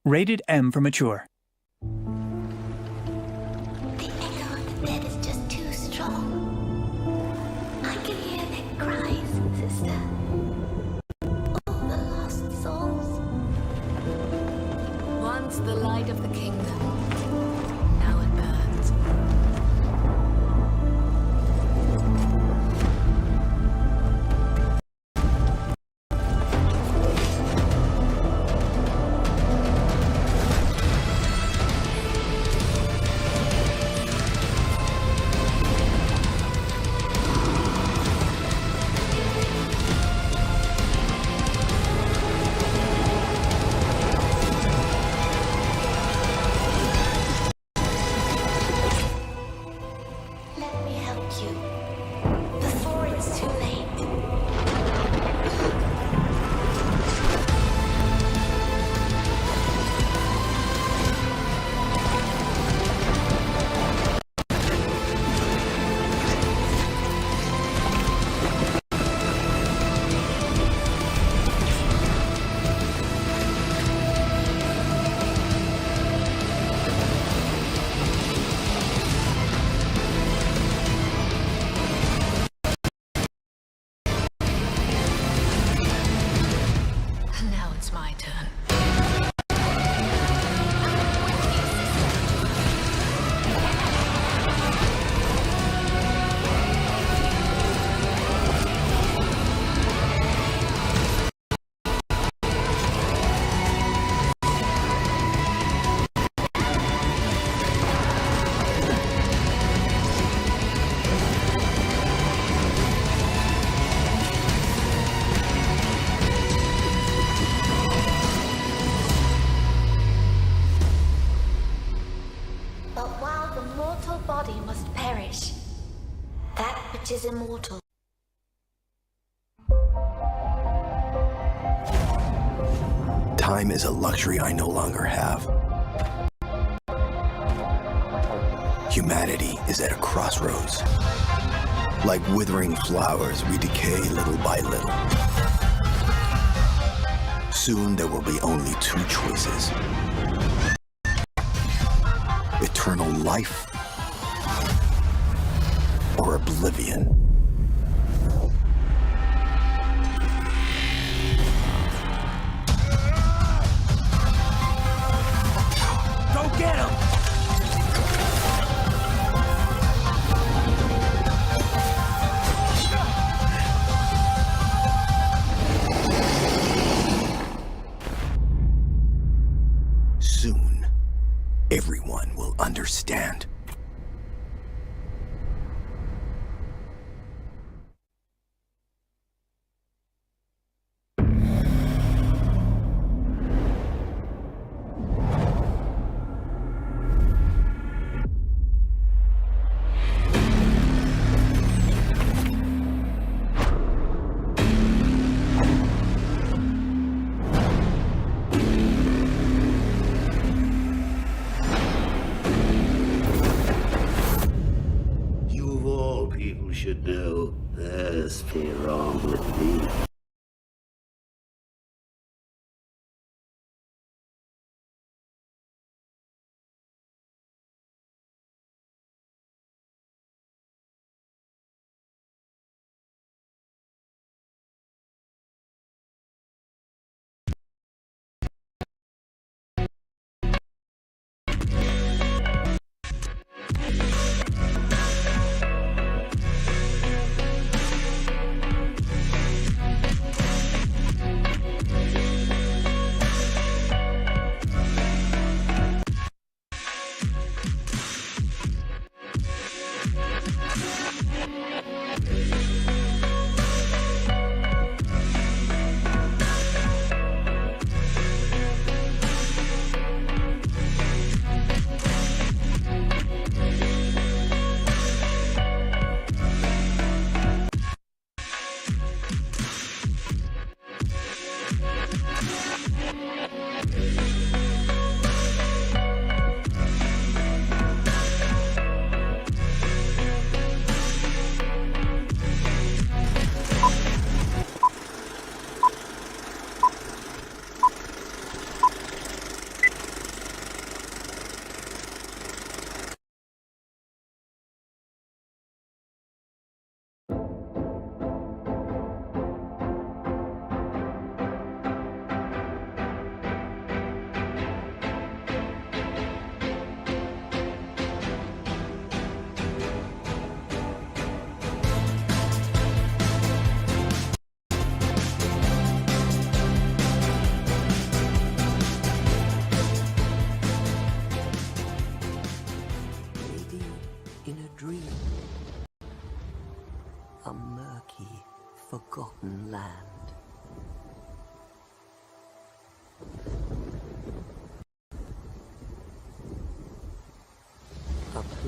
Rated M for mature. The echo of the dead is just too strong. I can hear their cries, sister. All the lost souls. Once the light of the kingdom, now it burns. Let me help you before it's too late. Now it's my turn. But while the mortal body must perish, that which is immortal. Time is a luxury I no longer have. Humanity is at a crossroads. Like withering flowers, we decay little by little. Soon there will be only two choices. Eternal life or oblivion. Go get him! Soon, everyone will understand. You of all people should know there's fear wrong with me.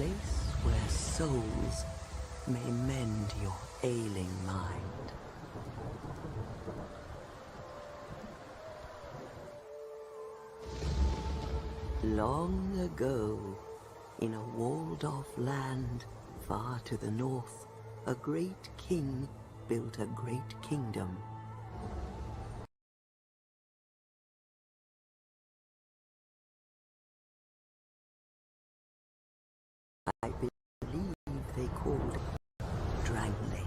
place where souls may mend your ailing mind. Long ago, in a walled-off land far to the north, a great king built a great kingdom. I believe they called it Dragon Lake.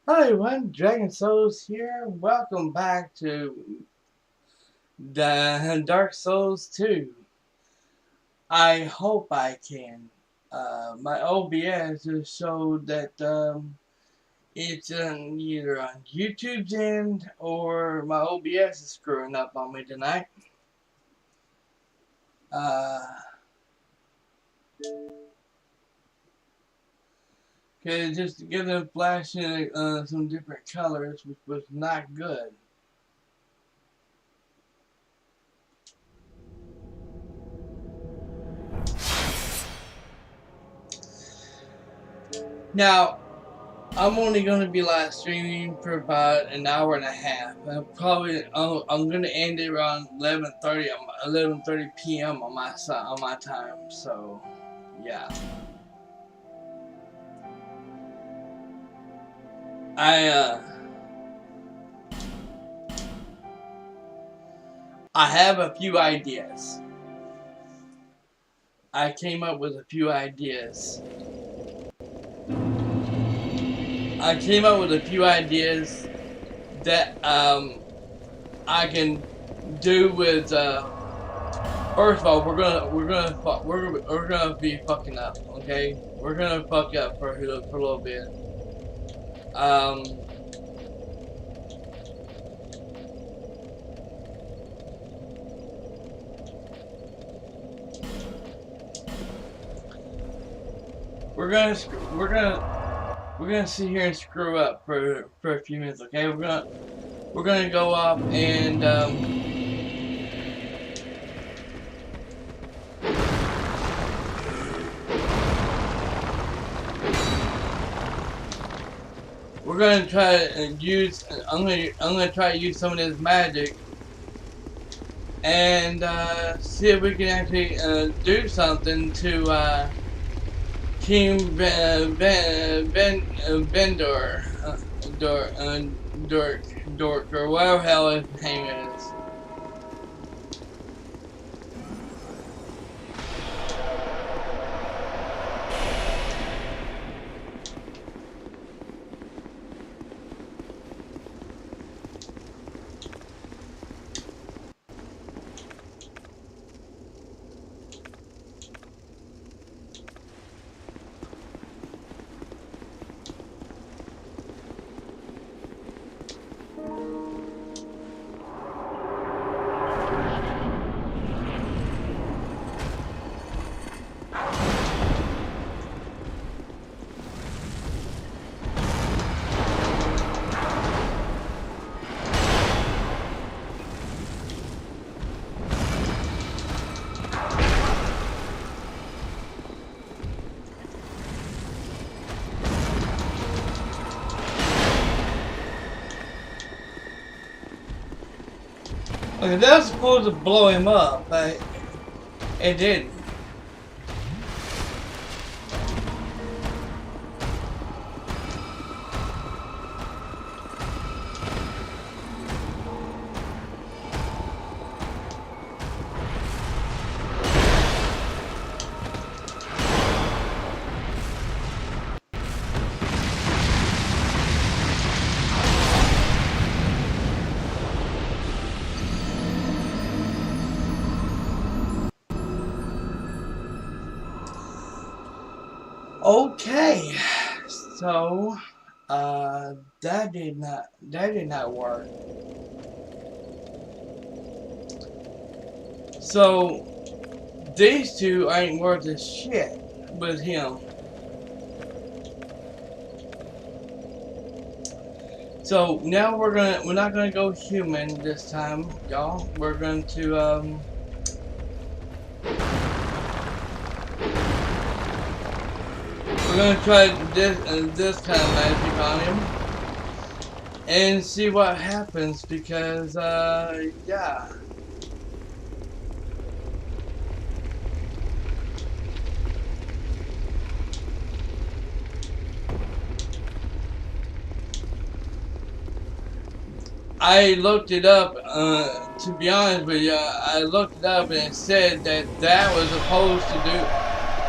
Hi everyone, Dragon Souls here. Welcome back to the Dark Souls 2. I hope I can. My OBS just showed that it's either on YouTube's end or my OBS is screwing up on me tonight. Okay, just to get them flashing some different colors, which was not good. Now, I'm only going to be live streaming for about an hour and a half. I'm going to end it around 11:30 p.m. on my time. So, yeah. I have a few ideas. I came up with a few ideas. That I can do with first of all, we're gonna be fucking up, okay? We're gonna fuck up for a little bit. We're gonna sit here and screw up for a few minutes, okay? We're gonna go up and we're gonna try to use. I'm gonna try to use some of this magic and see if we can actually do something to King Bendor, Dork, or whatever the hell his name is. Okay, that was supposed to blow him up, but it didn't. Okay, so that did not work. So these two ain't worth a shit with him. So now we're not gonna go human this time, y'all. We're going to we're gonna try this kind of magic on him and see what happens because yeah. I looked it up, to be honest with you, I looked it up and it said that was supposed to do,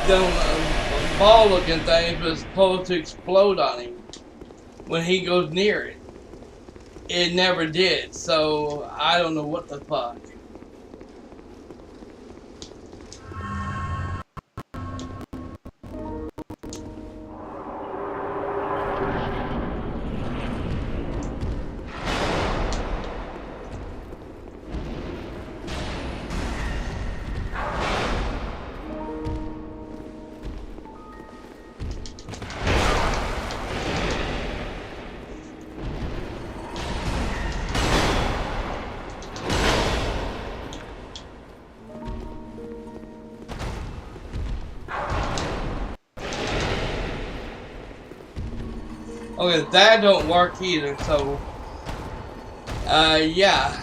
them ball looking things was supposed to explode on him when he goes near it. It never did, so I don't know what the fuck. Okay, that don't work either, so yeah.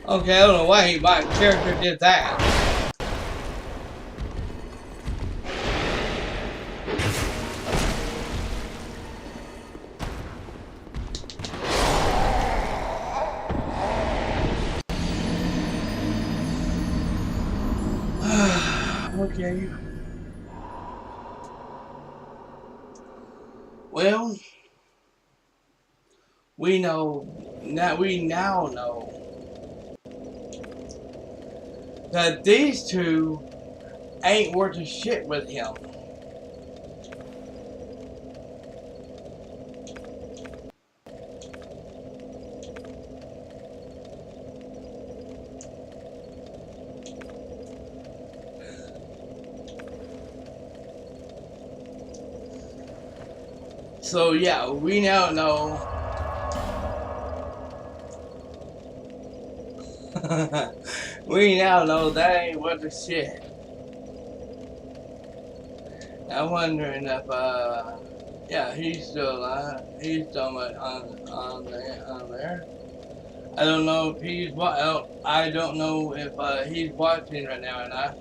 Okay, I don't know why my character did that. Okay. Well, we now know that these two ain't worth a shit with him. So yeah, we now know we now know that ain't worth a shit. I'm wondering if yeah, he's still alive. He's still on there. I don't know if he's I don't know if he's watching right now or not.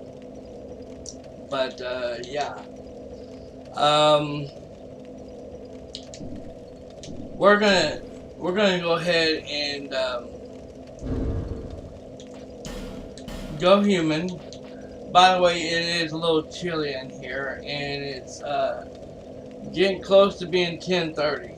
But yeah. We're gonna go ahead and go human. By the way, it is a little chilly in here, and it's getting close to being 10:30.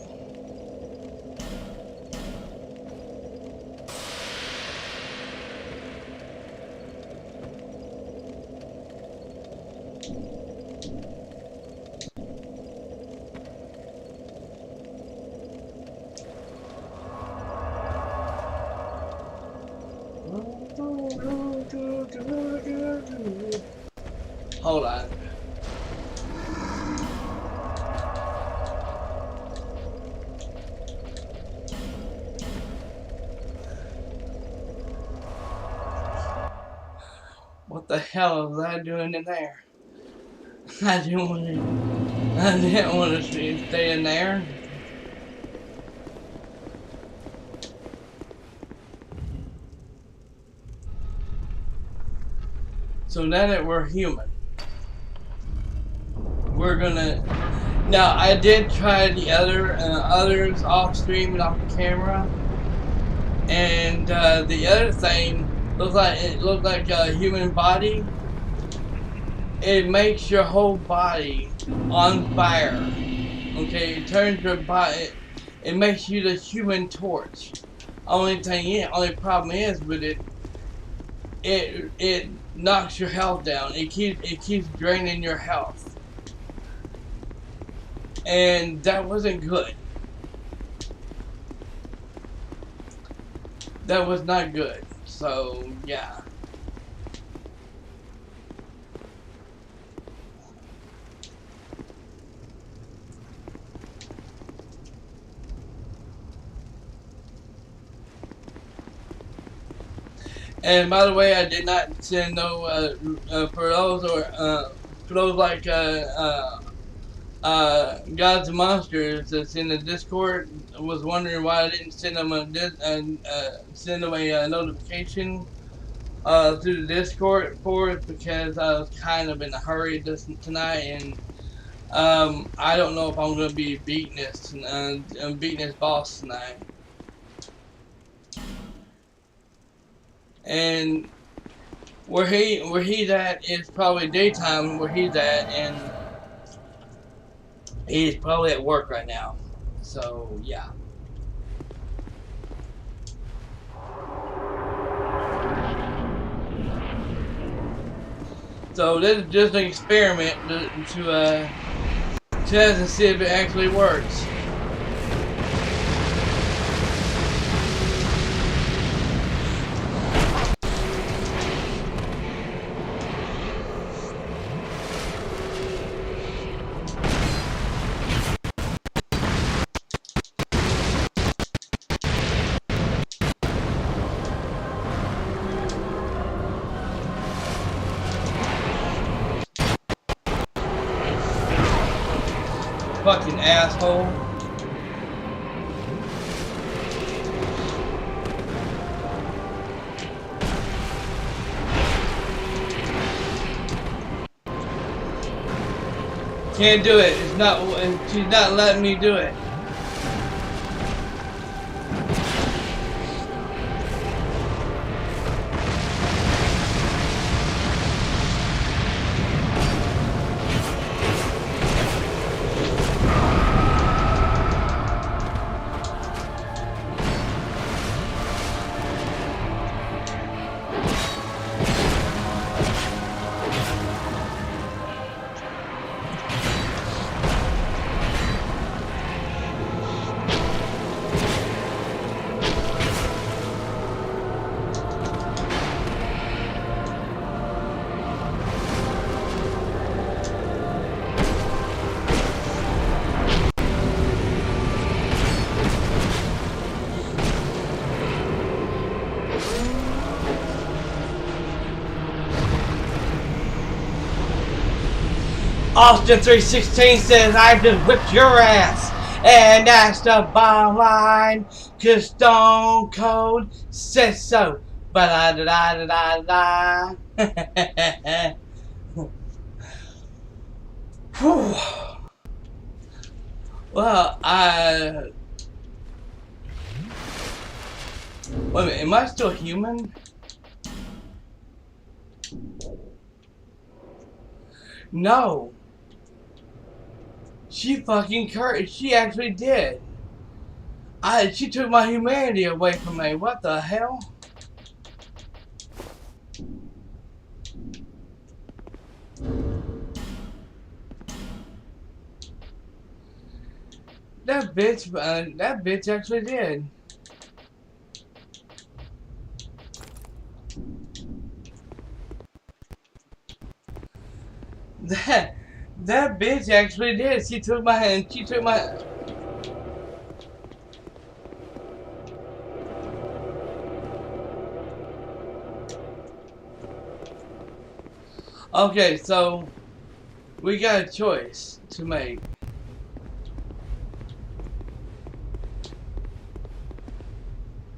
Hold on. What the hell was I doing in there? I didn't want to stay in there. So now that we're human, we're gonna. Now I did try the others off stream and off camera, and the other thing looked like a human body. It makes your whole body on fire. Okay, it turns your body. It makes you the Human Torch. Only problem is with it. It knocks your health down. It keeps draining your health, and that wasn't good. That was not good. So yeah. And by the way, I did not send no for those like Gods and Monsters that's in the Discord was wondering why I didn't send them a notification through the Discord for it, because I was kind of in a hurry tonight, and I don't know if I'm gonna be beating this boss tonight. And where he's at is probably daytime where he's at, and he's probably at work right now. So yeah. So this is just an experiment to test and see if it actually works. Fucking asshole. Can't do it. It's not. She's not letting me do it. Austin 316 says I just whipped your ass. And that's the bottom line. Cause Stone Cold says so. Ba da da da da da. Whew. Well, wait a minute, am I still human? No. She fucking cursed. She actually did. She took my humanity away from me. What the hell? That bitch actually did. That bitch actually did. She took my hand. She took my. Okay, so we got a choice to make.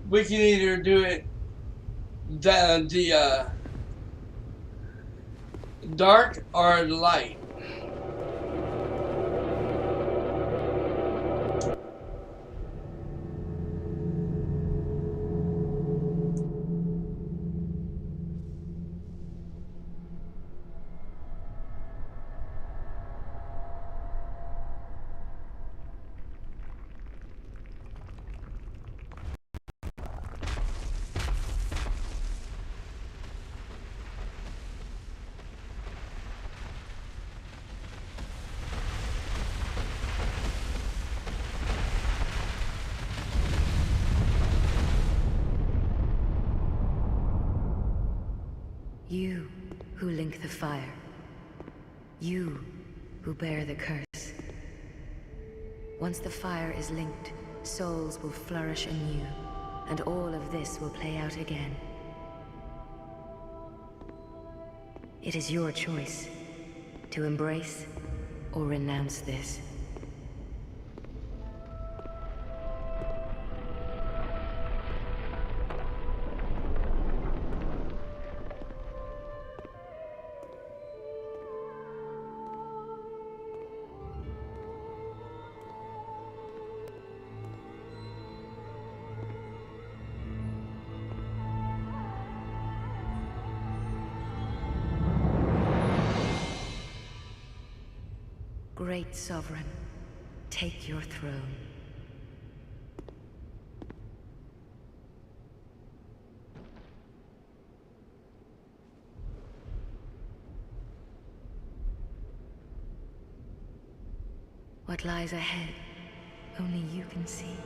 We can either do it the dark or light. You who link the fire. You who bear the curse. Once the fire is linked, souls will flourish anew, and all of this will play out again. It is your choice to embrace or renounce this. Great Sovereign, take your throne. What lies ahead, only you can see.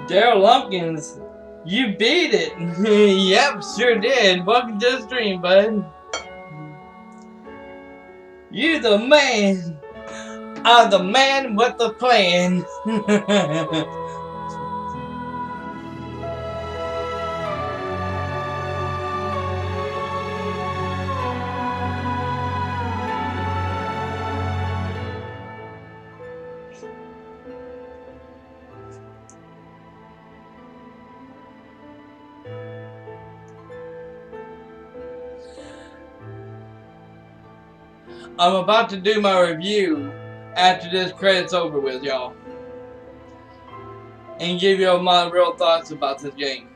Daryl Lumpkins, you beat it. Yep, sure did. Welcome to the stream, bud. You the man. I'm the man with the plan. I'm about to do my review after this credit's over with, y'all. And give you all my real thoughts about this game.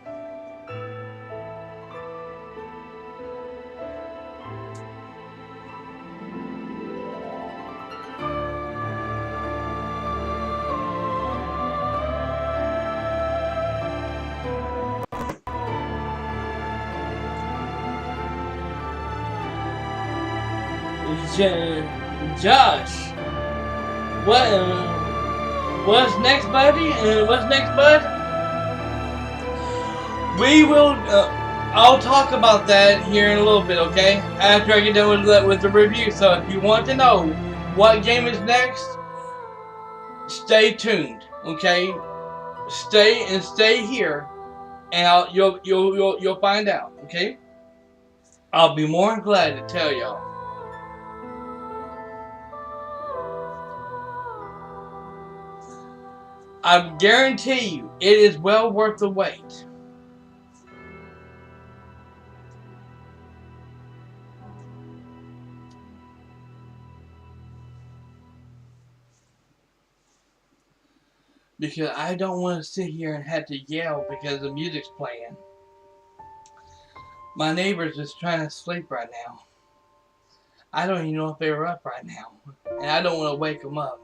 Josh, what's next, buddy? What's next, bud? We will. I'll talk about that here in a little bit, okay? After I get done with the review. So if you want to know what game is next, stay tuned, okay? Stay here, and you'll find out, okay? I'll be more than glad to tell y'all. I guarantee you, it is well worth the wait. Because I don't want to sit here and have to yell because the music's playing. My neighbor's just trying to sleep right now. I don't even know if they're up right now. And I don't want to wake them up.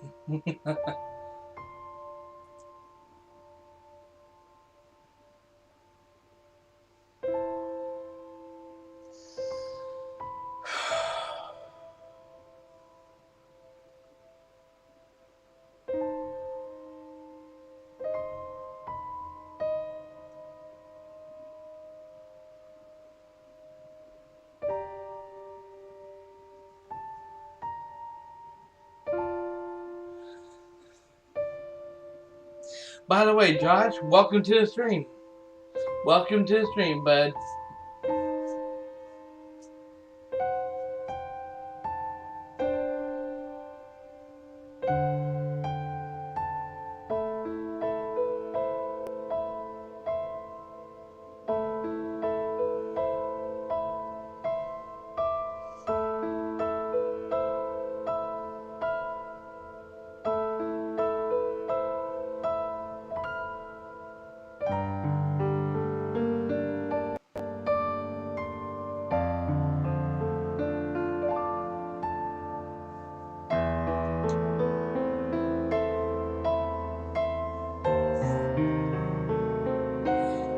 By the way, Josh, welcome to the stream. Welcome to the stream, bud.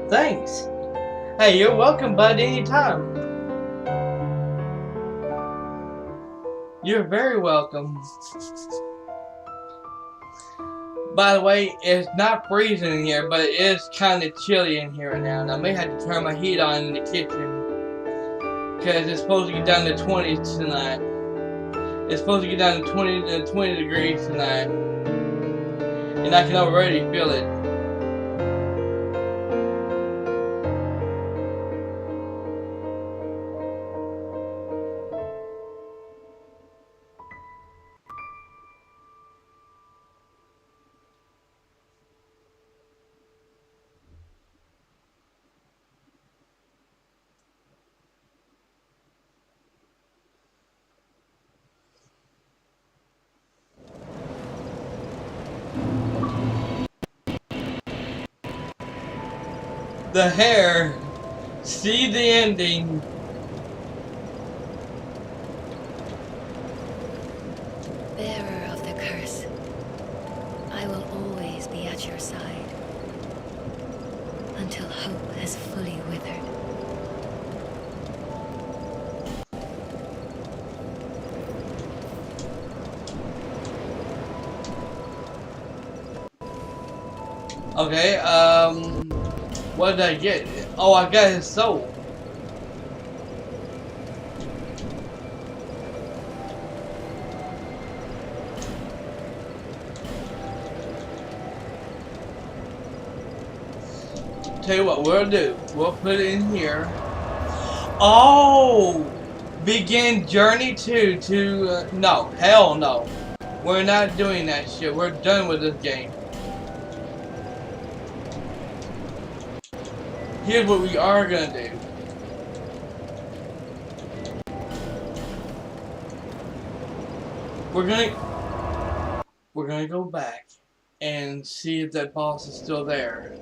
Thanks. Hey, you're welcome, bud, anytime. You're very welcome. By the way, it's not freezing in here, but it is kind of chilly in here right now. And I may have to turn my heat on in the kitchen. Because it's supposed to get down to 20 tonight. It's supposed to get down to 20 degrees tonight. And I can already feel it. The hair. See the ending. Bearer of the curse, I will always be at your side until hope has fully withered. Okay, what did I get? Oh, I got his soul. Tell you what we'll do. We'll put it in here. Oh! Begin journey 2 to, no, hell no. We're not doing that shit. We're done with this game. Here's what we are gonna do. We're gonna go back and see if that boss is still there.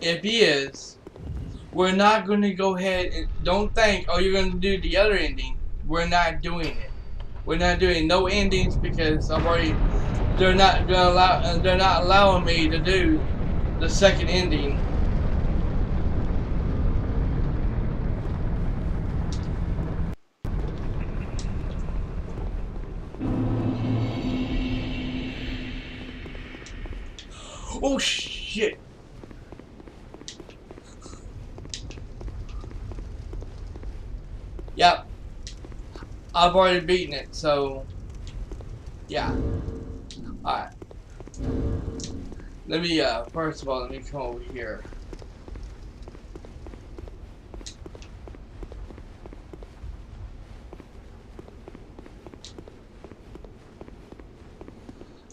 If he is, we're not gonna go ahead and don't think, oh, you're gonna do the other ending. We're not doing it. We're not doing no endings because I've already. They're not gonna allow. They're not allowing me to do the second ending. Oh shit! Yep, I've already beaten it. So yeah. All right. Let me first of all, let me come over here.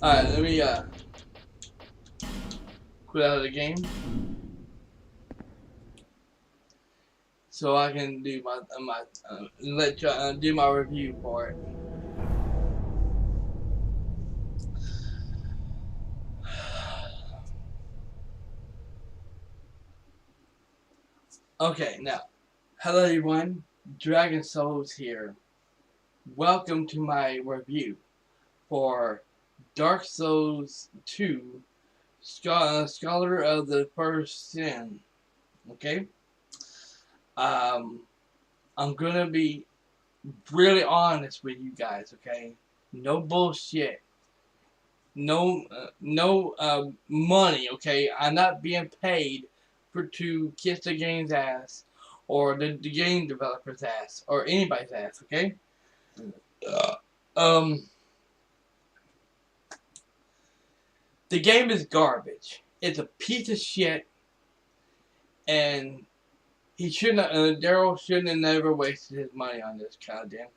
Alright, let me quit out of the game so I can do my let you do my review for it. Okay, now, hello everyone, Dragon Souls here. Welcome to my review for Dark Souls 2, Scholar of the First Sin. Okay, I'm gonna be really honest with you guys. Okay, no bullshit. No money, okay? I'm not being paid to kiss the game's ass or the game developer's ass or anybody's ass, okay? The game is garbage. It's a piece of shit, and he shouldn't. Daryl shouldn't have never wasted his money on this goddamn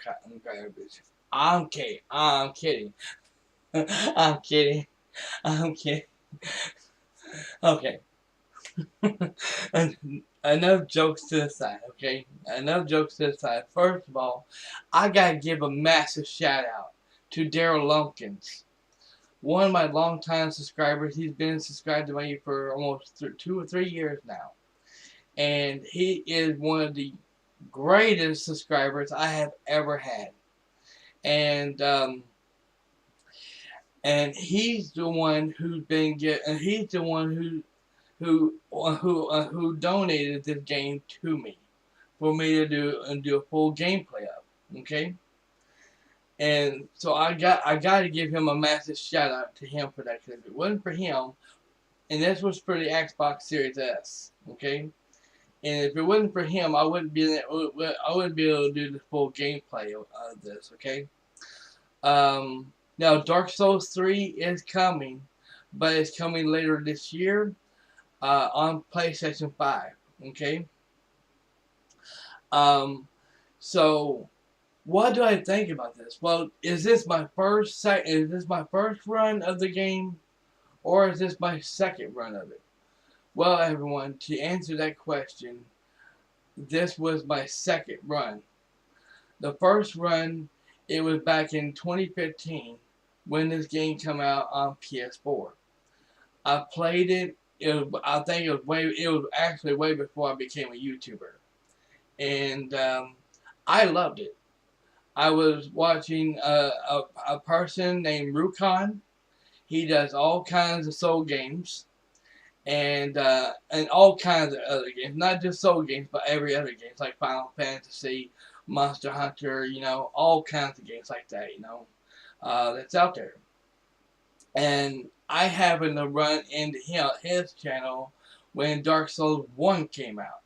garbage. I'm kidding. I'm kidding. I'm kidding. I'm kidding. Okay. Enough jokes to the side, okay? Enough jokes to the side. First of all, I gotta give a massive shout out to Daryl Lumpkins. One of my longtime subscribers. He's been subscribed to me for almost 2 or 3 years now. And he is one of the greatest subscribers I have ever had. And he's the one who's been he's the one who donated this game to me for me to do a full gameplay of. Okay, and so I got to give him a massive shout out to him for that, because if it wasn't for him, and this was for the Xbox Series S. Okay, and if it wasn't for him, I wouldn't be able to do the full gameplay of this. Okay, now Dark Souls 3 is coming, but it's coming later this year. On PlayStation 5, okay? So what do I think about this? Well, is this my first run of the game, or is this my second run of it? Well, everyone, to answer that question, this was my second run. The first run, it was back in 2015 when this game came out on PS4. I played it. I think it was actually way before I became a YouTuber, and I loved it. I was watching a person named Rukon. He does all kinds of soul games, and all kinds of other games, not just soul games, but every other games like Final Fantasy, Monster Hunter, all kinds of games like that, that's out there. And I happened to run into his channel when Dark Souls 1 came out.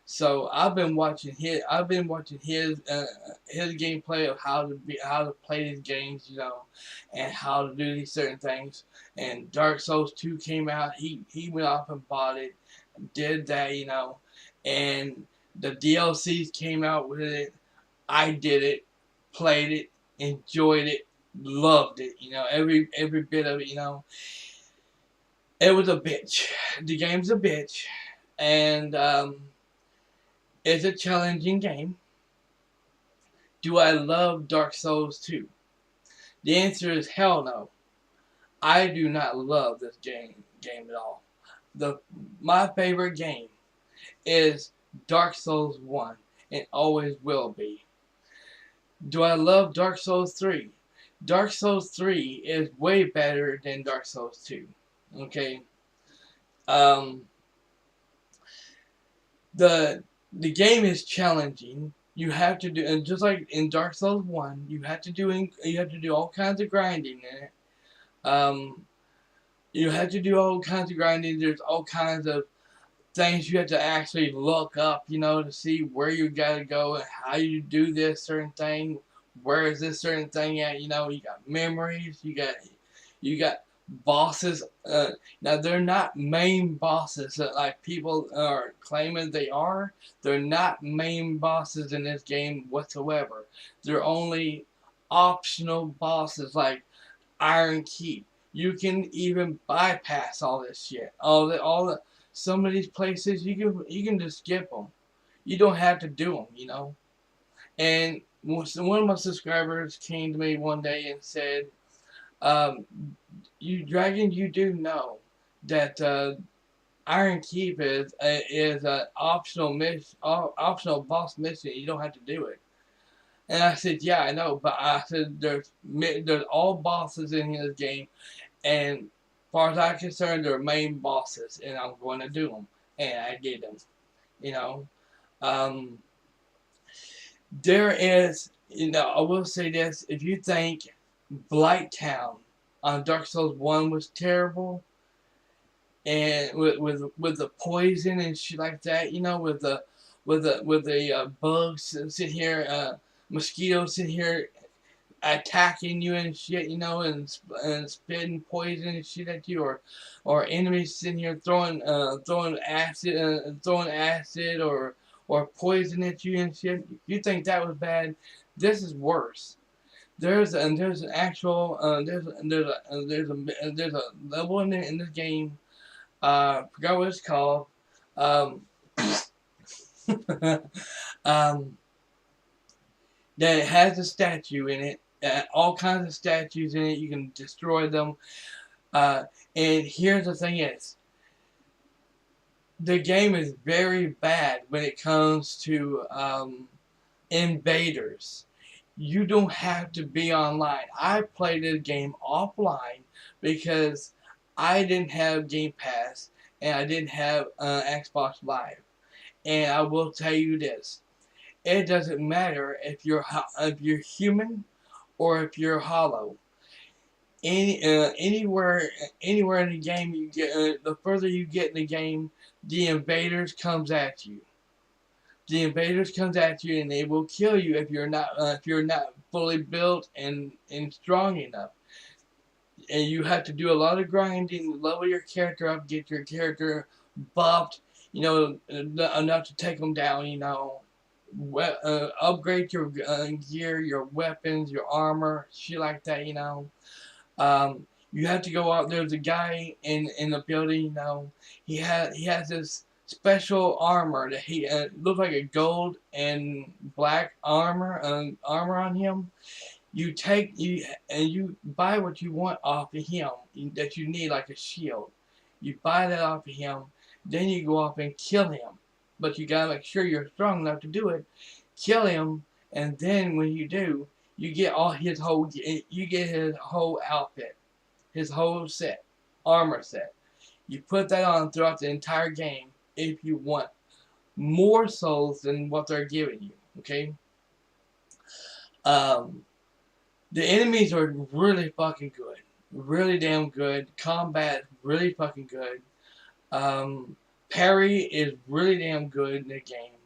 So I've been watching his his gameplay of how to play these games, you know, and how to do these certain things. And Dark Souls 2 came out. He went off and bought it, did that, you know, and the DLCs came out with it. I did it, played it, enjoyed it, loved it, you know, every bit of it, you know. It was a bitch. The game's a bitch, and it's a challenging game. Do I love Dark Souls 2? The answer is hell no. I do not love this game at all. My favorite game is Dark Souls 1 and always will be. Do I love Dark Souls 3? Dark Souls 3 is way better than Dark Souls 2. Okay? The game is challenging. You have to do, and just like in Dark Souls 1, you have to do all kinds of grinding in it. You have to do all kinds of grinding. There's all kinds of things you have to actually look up, you know, to see where you gotta go and how you do this certain thing. Where is this certain thing at? You know, you got memories. You got bosses. Now they're not main bosses that like people are claiming they are. They're not main bosses in this game whatsoever. They're only optional bosses like Iron Keep. You can even bypass all this shit. Some of these places you can just skip them. You don't have to do them, you know. And one of my subscribers came to me one day and said, "You Dragon, you do know that Iron Keep is an optional boss mission. You don't have to do it." And I said, "Yeah, I know, but I said there's all bosses in this game, and as far as I'm concerned, they're main bosses, and I'm going to do them, and I did them, you know." There is, you know, I will say this: if you think Blighttown on Dark Souls 1 was terrible, and with the poison and shit like that, you know, with the bugs sitting here, mosquitoes sitting here attacking you and shit, you know, and spitting poison and shit at you, or enemies sitting here throwing acid or poison at you and shit. If you think that was bad, this is worse. There's an actual there's a level in this game. Forgot what it's called. Um, that has a statue in it. All kinds of statues in it. You can destroy them. And here's the thing is, the game is very bad when it comes to invaders. You don't have to be online. I played this game offline because I didn't have Game Pass and I didn't have Xbox Live. And I will tell you this: it doesn't matter if you're human or if you're hollow. Anywhere in the game you get, the further you get in the game, the invaders comes at you. The invaders comes at you and they will kill you if you're not fully built and strong enough. And you have to do a lot of grinding, level your character up, get your character buffed, you know, enough to take them down, you know. Upgrade your gear, your weapons, your armor, shit like that, you know. You have to go out. There's a guy in the building, you know. He has this special armor that he looks like a gold and black armor on him. You buy what you want off of him that you need, like a shield. You buy that off of him, then you go off and kill him. But you gotta make sure you're strong enough to do it. Kill him, and then when you do, you get his whole outfit, his whole set, armor set. You put that on throughout the entire game if you want more souls than what they're giving you. Okay. The enemies are really fucking good. Really damn good. Combat really fucking good. Parry is really damn good in the game.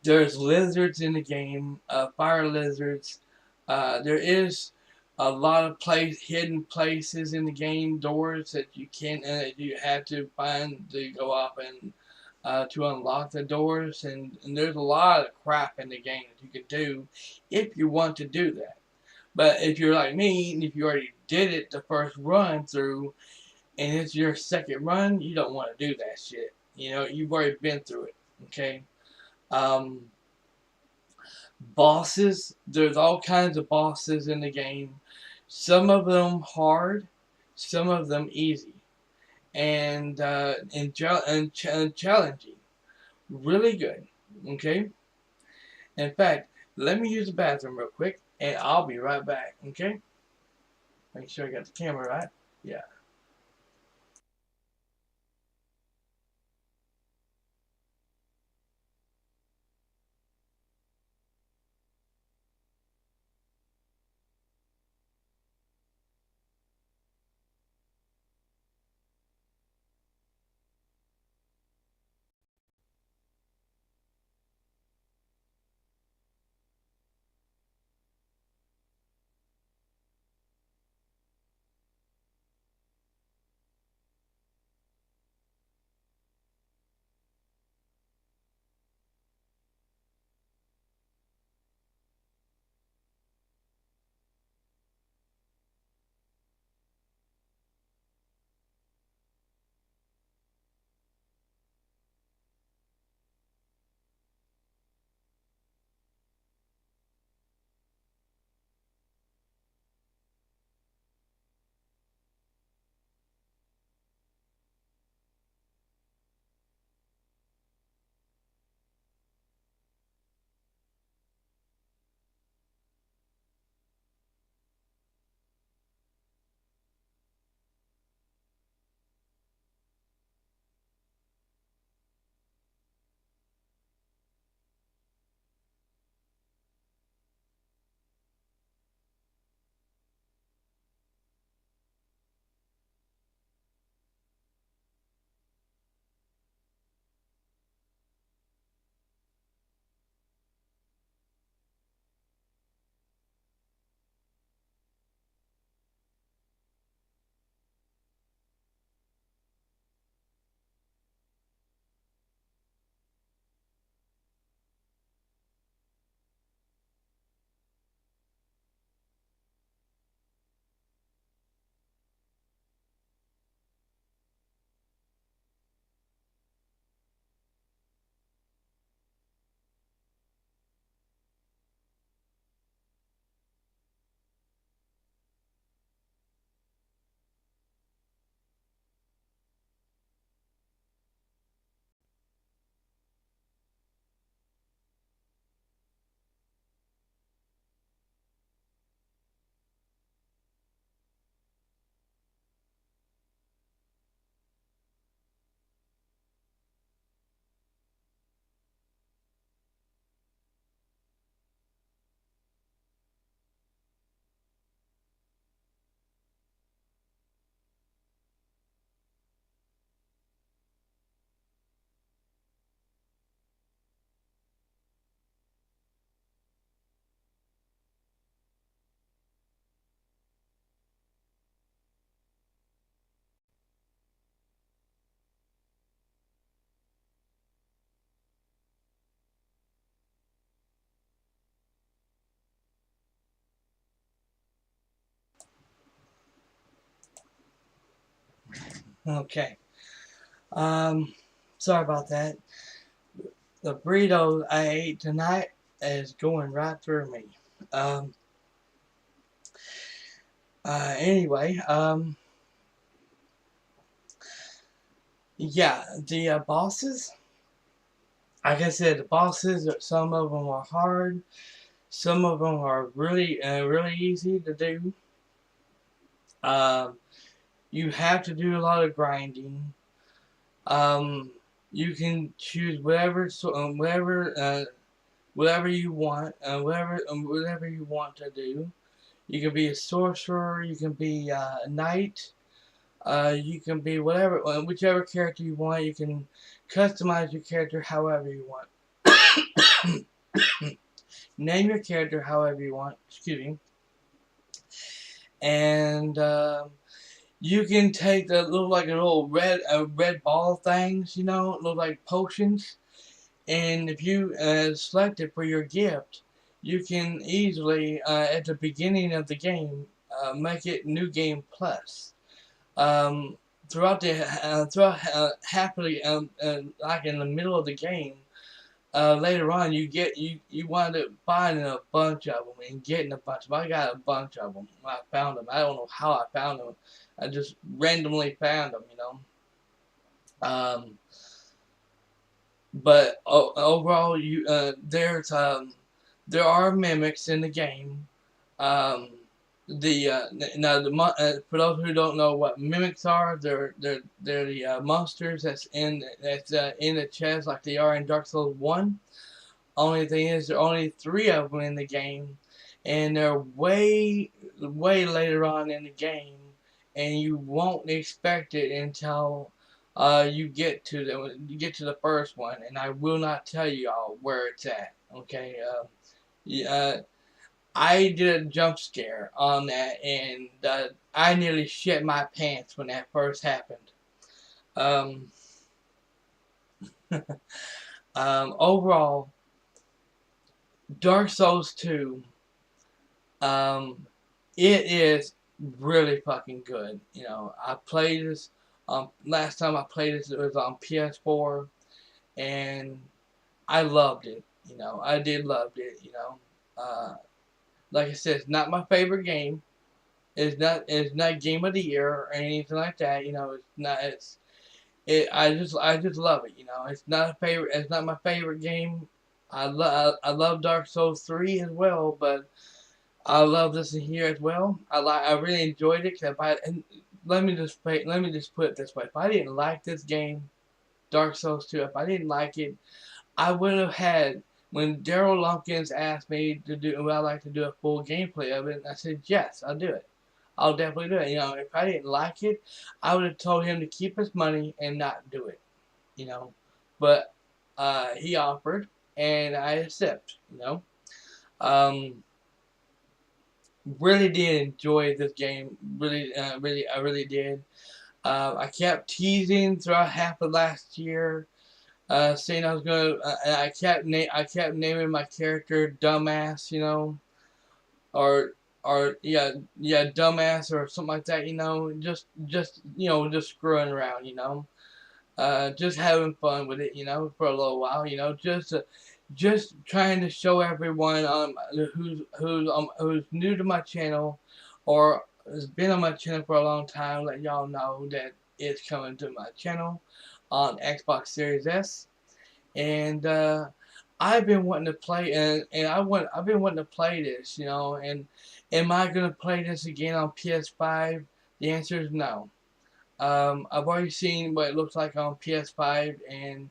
There's lizards in the game, fire lizards. There is a lot of hidden places in the game, doors that you have to find to go up and to unlock the doors, and there's a lot of crap in the game that you can do if you want to do that. But if you're like me, and if you already did it the first run through, and it's your second run, you don't want to do that shit. You know, you've already been through it. Okay. Um, Bosses, there's all kinds of bosses in the game. Some of them hard, some of them easy, and challenging. Really good. Okay. In fact, let me use the bathroom real quick, and I'll be right back. Okay. Make sure I got the camera right. Yeah. Okay. Um, Sorry about that. The burrito I ate tonight is going right through me. Um, anyway, yeah, the bosses. Like I said, the bosses. Some of them are hard. Some of them are really easy to do. Um, you have to do a lot of grinding. Um, you can choose whatever whatever you want, whatever you want to do. You can be a sorcerer, you can be a knight, you can be whatever, whichever character you want. You can customize your character however you want. Name your character however you want. Excuse me. And you can take the little like a little red ball things, you know, look like potions. And if you select it for your gift, you can easily at the beginning of the game make it New Game Plus. Throughout happily like in the middle of the game, later on you wind up finding a bunch of them and getting a bunch of them. I got a bunch of them. I found them. I don't know how I found them. I just randomly found them, you know. But overall, there are mimics in the game. Um, for those who don't know what mimics are, they're the monsters that's in the chest like they are in Dark Souls 1. Only thing is, there are only 3 of them in the game, and they're way later on in the game, and you won't expect it until you get to the first one, and I will not tell y'all where it's at. Okay, yeah. I did a jump scare on that, and I nearly shit my pants when that first happened. Overall, Dark Souls 2, it is really fucking good. You know, I played this, last time I played this, it was on PS4, and I loved it. You know, I did loved it, you know. Like I said, it's not my favorite game. It's not game of the year or anything like that. You know, I just love it. You know, it's not my favorite game. I love Dark Souls 3 as well, but I love this in here as well. I really enjoyed it. And let me just put it this way: if I didn't like this game, Dark Souls 2, if I didn't like it, I would have had, when Daryl Lumpkins asked me to do, would I like to do a full gameplay of it, I said yes, I'll do it. I'll definitely do it. You know, if I didn't like it, I would have told him to keep his money and not do it. You know, but he offered, and I accept. You know, really did enjoy this game. I really did. I kept teasing throughout half of last year, saying I was gonna. I kept naming my character Dumbass, you know, or yeah, Dumbass or something like that, you know, just you know, just screwing around, you know, just having fun with it, you know, for a little while, you know, just trying to show everyone who's new to my channel or has been on my channel for a long time, let y'all know that it's coming to my channel on Xbox Series S. And I've been wanting to play, I've been wanting to play this, you know. And am I gonna play this again on PS5? The answer is no. I've already seen what it looks like on PS5, and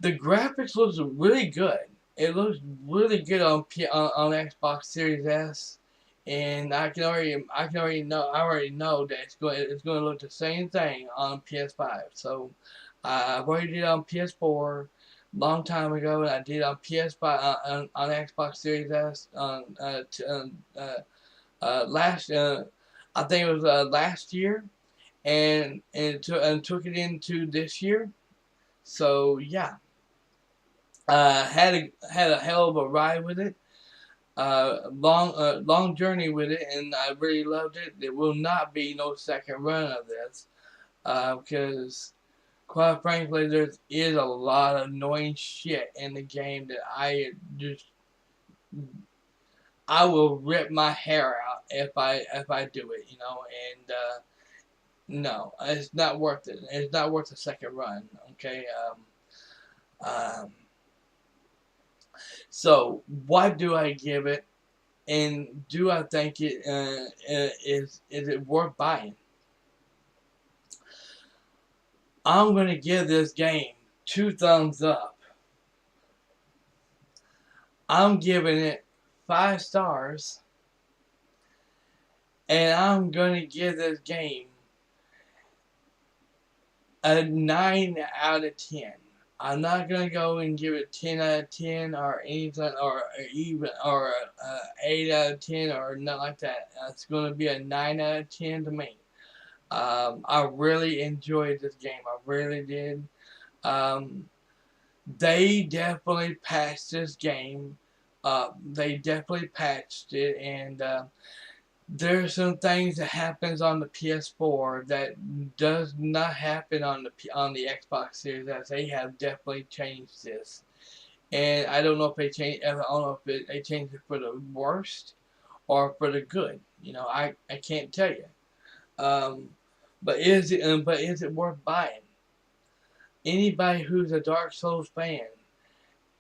the graphics looks really good. It looks really good on Xbox Series S, and I already know that it's going to look the same thing on PS5. So I've already did it on PS4 long time ago, and I did it on PS5 on Xbox Series S last I think it was last year, and took it into this year. So yeah. Had a hell of a ride with it. Long journey with it, and I really loved it. There will not be no second run of this, because quite frankly, there is a lot of annoying shit in the game that I will rip my hair out if I do it, you know. And no, it's not worth it. It's not worth a second run. Okay. So, what do I give it, and do I think it is it worth buying? I'm gonna give this game 2 thumbs up. I'm giving it 5 stars, and I'm gonna give this game a 9 out of 10. I'm not gonna go and give it 10 out of 10 or anything, or even or 8 out of 10 or nothing like that. It's gonna be a 9 out of 10 to me. I really enjoyed this game. I really did. They definitely patched this game. They definitely patched it, and there's some things that happens on the PS4 that does not happen on the Xbox Series X. They have definitely changed this, and I don't know if they changed. I don't know if they changed it for the worst or for the good. You know, I can't tell you. But is it worth buying? Anybody who's a Dark Souls fan,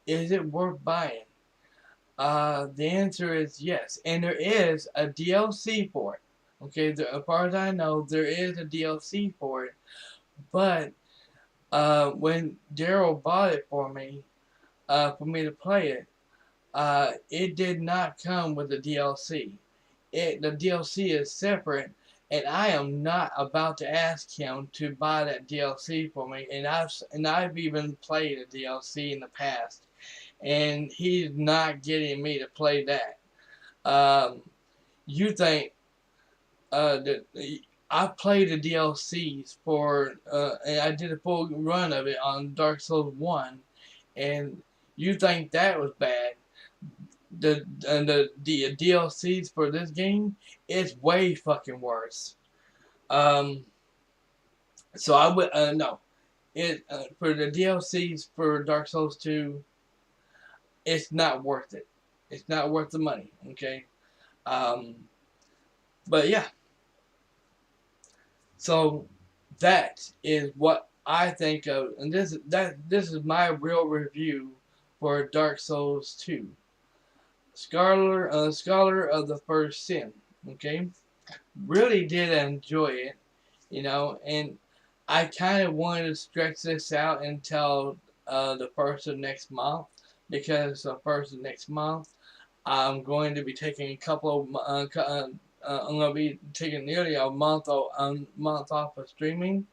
is it worth buying? The answer is yes, and there is a DLC for it. Okay, as far as I know, there is a DLC for it. But when Daryl bought it for me to play it did not come with the DLC. The DLC is separate, and I am not about to ask him to buy that DLC for me. And I've even played a DLC in the past, and he's not getting me to play that. You think that I played the DLCs for, and I did a full run of it on Dark Souls 1, and you think that was bad. The DLCs for this game is way fucking worse. So I would, no. For the DLCs for Dark Souls 2, it's not worth it. It's not worth the money, okay? But yeah. So that is what I think of, and this is my real review for Dark Souls 2. Scholar of the First Sin, okay? Really did enjoy it, you know, and I kind of wanted to stretch this out until the first of next month, because the first of next month I'm going to be taking a couple of I'm going to be taking nearly a month off of streaming,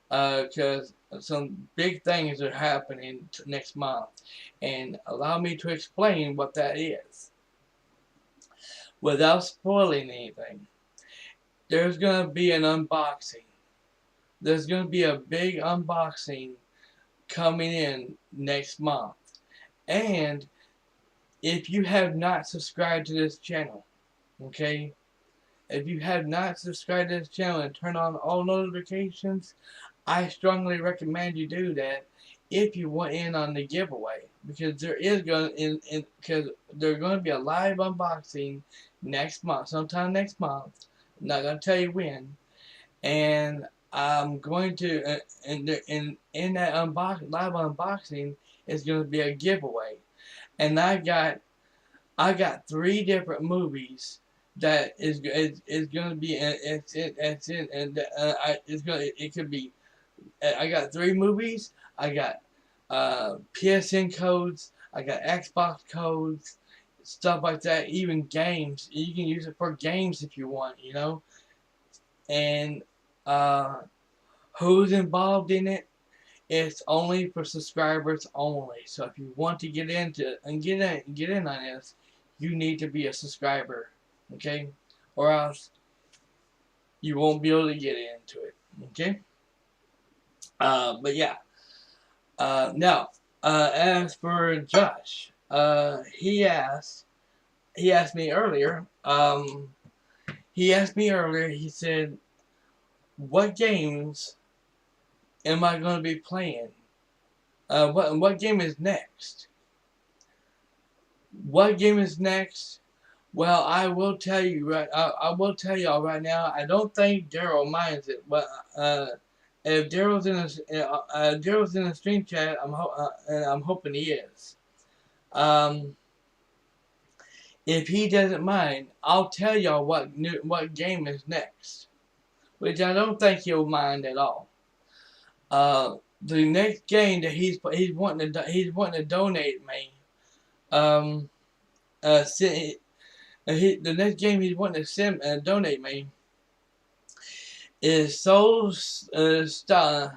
because some big things are happening next month, and allow me to explain what that is without spoiling anything. There's going to be an unboxing. There's going to be a big unboxing coming in next month. And if you have not subscribed to this channel, okay? If you have not subscribed to this channel and turn on all notifications, I strongly recommend you do that if you want in on the giveaway, because there's going to be a live unboxing next month, sometime next month. I'm not going to tell you when, and I'm going to in that live unboxing is going to be a giveaway, and I got 3 different movies that is going to be it could be. I got 3 movies. I got PSN codes. I got Xbox codes, stuff like that. Even games. You can use it for games if you want, you know. And who's involved in it? It's only for subscribers only. So if you want to get into and get in on this, you need to be a subscriber, okay? Or else you won't be able to get into it, okay? But yeah. Now, as for Josh, he asked me earlier. He said, "What games am I going to be playing? What game is next? What game is next?" Well, I will tell you I will tell y'all right now. I don't think Daryl minds it, but if Daryl's in the stream chat, I'm hoping he is. If he doesn't mind, I'll tell y'all what game is next, which I don't think he'll mind at all. The next game that he's wanting to donate me, the next game he's wanting to send and donate me is Souls Stice.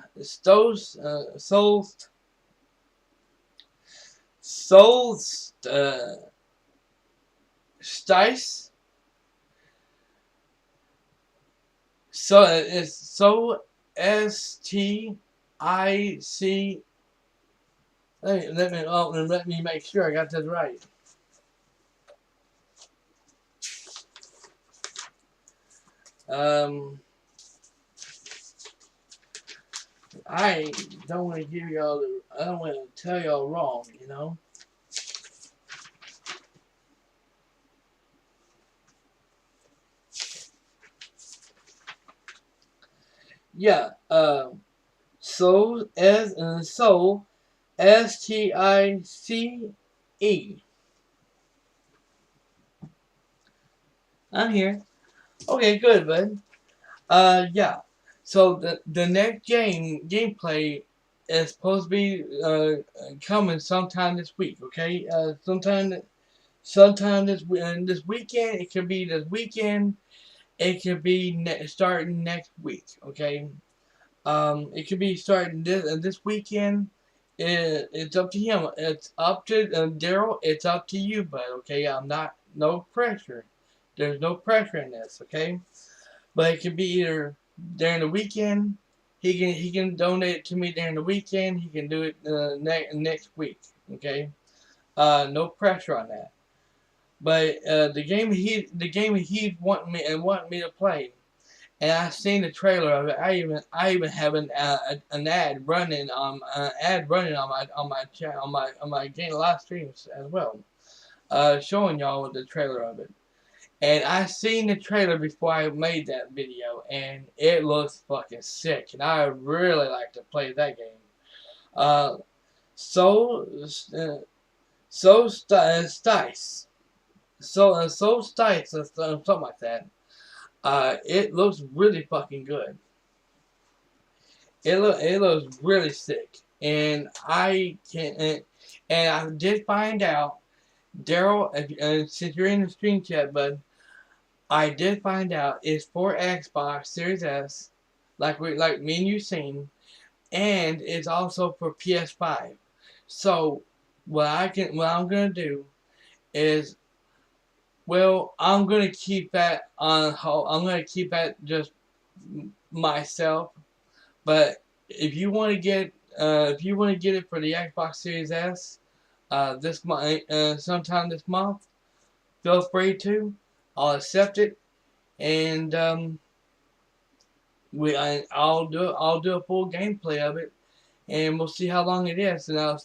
So it's STIC. Let me make sure I got that right. I don't want to give y'all. I don't want to tell y'all wrong. You know. Yeah. Soul STICE. I'm here. Okay, good, bud. Yeah. So the next gameplay is supposed to be coming sometime this week. Okay. Sometime this weekend. It could be this weekend. It could be starting next week. Okay. It could be starting this weekend. It's up to him. It's up to Daryl. It's up to you, bud. Okay. No pressure. There's no pressure in this. Okay. But it could be either during the weekend. He can donate it to me during the weekend. He can do it next week. Okay. No pressure on that. But the game he's wanting me to play, and I've seen the trailer of it. I even have an ad running on my game live streams as well, showing y'all the trailer of it. And I seen the trailer before I made that video, and it looks fucking sick. And I really like to play that game. Stice. Stice, or something like that. It looks really fucking good. It looks really sick, and I did find out, Daryl, since you're in the stream chat, bud, I did find out it's for Xbox Series S, like me and you seen, and it's also for PS5. So what I'm gonna do is, well, I'm gonna keep that on hold. I'm gonna keep that just myself. But if you want to get it for the Xbox Series S, this month, sometime this month, feel free to. I'll accept it, and I'll do a full gameplay of it, and we'll see how long it is. And I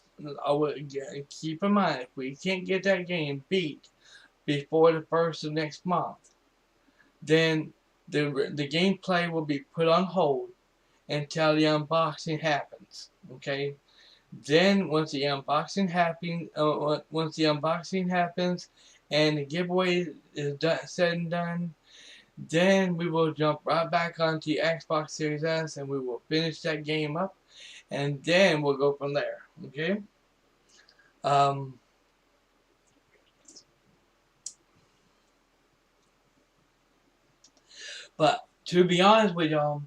will keep in mind, if we can't get that game beat before the first of next month, then the gameplay will be put on hold until the unboxing happens. Okay. Then once the unboxing happens, and the giveaway is said and done, then we will jump right back onto the Xbox Series S, and we will finish that game up, and then we'll go from there. Okay. But to be honest with y'all,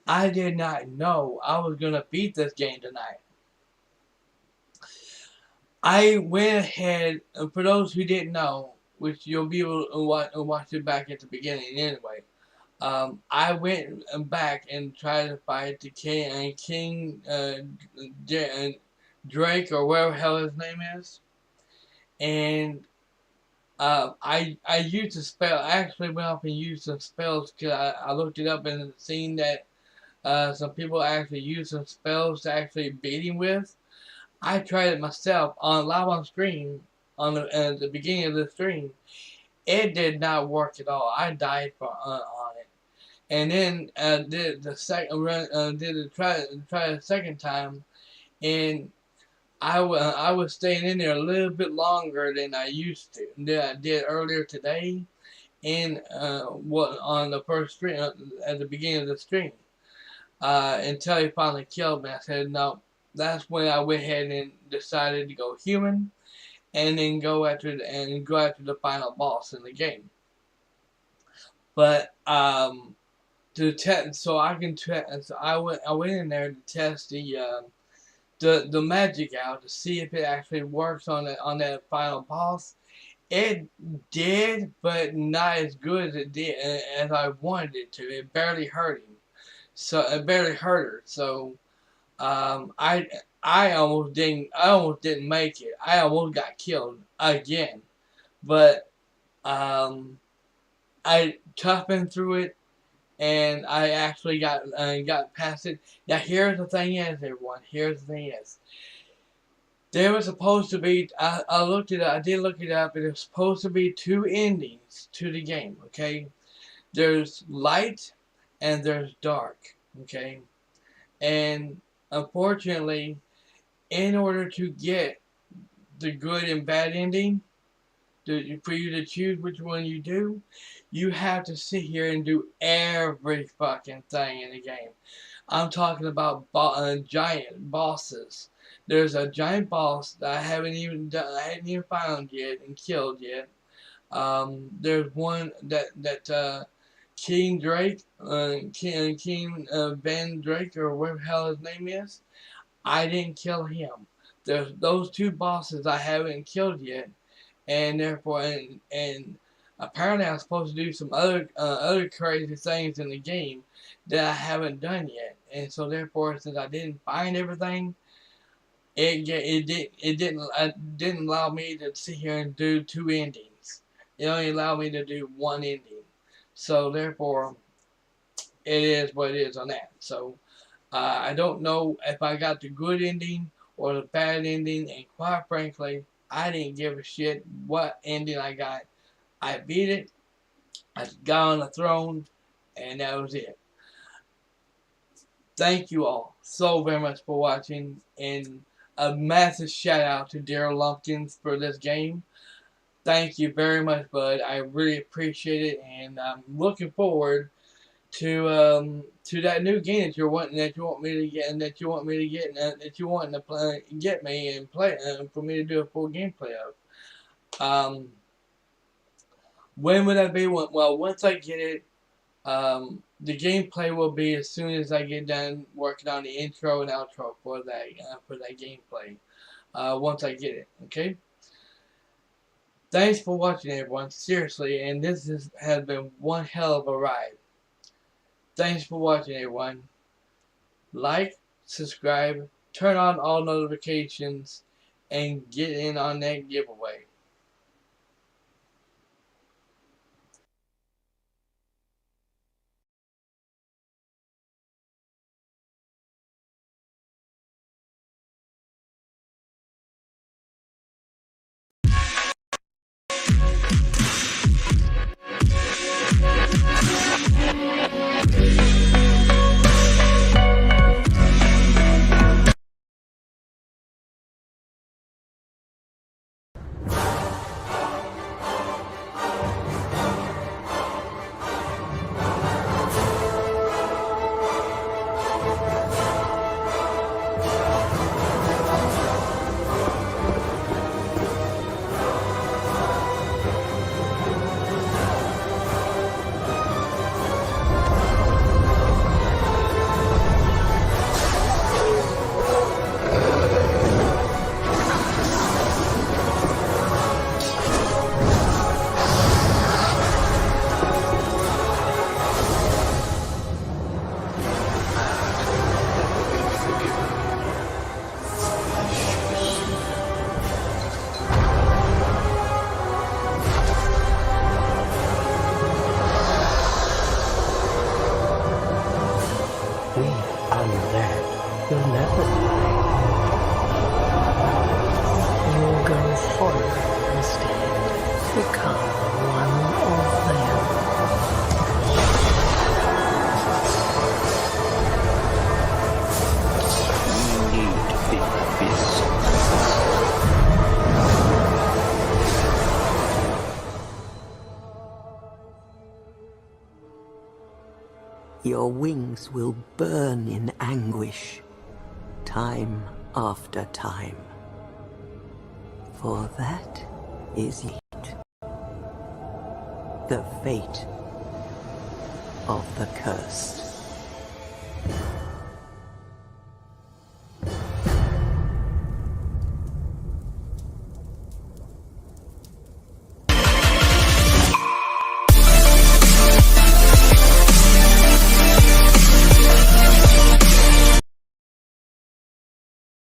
I did not know I was gonna beat this game tonight. I went ahead, and for those who didn't know, which you'll be able to watch it back at the beginning anyway, I went back and tried to fight the King Drake, or whatever the hell his name is, and I used a spell. I actually went up and used some spells, because I looked it up and seen that some people actually use some spells to actually beat him with. I tried it myself live on stream at the beginning of the stream. It did not work at all. I died on it, and then did the second run. Try the second time, and I was staying in there a little bit longer than I used to. Than I did earlier today, and on the first stream at the beginning of the stream. Until he finally killed me. I said, no. That's when I went ahead and decided to go human, and then go after the final boss in the game. But to test, so I can test. So I went in there to test the magic out to see if it actually works on that final boss. It did, but not as good as it did as I wanted it to. It barely hurt him. So it barely hurt her. So I almost didn't make it. I almost got killed again. But I toughened through it, and I actually got past it. Now here's the thing is, everyone. Here's the thing is, there was supposed to be. I looked it up. I did look it up. And there's supposed to be 2 endings to the game. Okay, there's light and there's dark. Okay, and unfortunately, in order to get the good and bad ending, for you to choose which one you do, you have to sit here and do every fucking thing in the game. I'm talking about giant bosses. There's a giant boss that I hadn't even found yet and killed yet. There's one that King Drake, King Ben Drake, or whatever the hell his name is. I didn't kill him. There's those 2 bosses I haven't killed yet, and therefore, and apparently I'm supposed to do some other crazy things in the game that I haven't done yet, and so therefore, since I didn't find everything, it didn't allow me to sit here and do 2 endings. It only allowed me to do 1 ending. So therefore, it is what it is on that. So I don't know if I got the good ending or the bad ending, and quite frankly, I didn't give a shit what ending I got. I beat it, I got on the throne, and that was it. Thank you all so very much for watching, and a massive shout out to Daryl Lumpkins for this game. Thank you very much, bud. I really appreciate it, and I'm looking forward to that new game that you want me to get, and that you want to play, get me and play, for me to do a full gameplay of. When would that be? Well, once I get it, the gameplay will be as soon as I get done working on the intro and outro for that gameplay. Once I get it, okay. Thanks for watching, everyone. Seriously, and this has been one hell of a ride. Thanks for watching, everyone. Like, subscribe, turn on all notifications, and get in on that giveaway. Your wings will burn in anguish, time after time. For that is it. The fate of the cursed.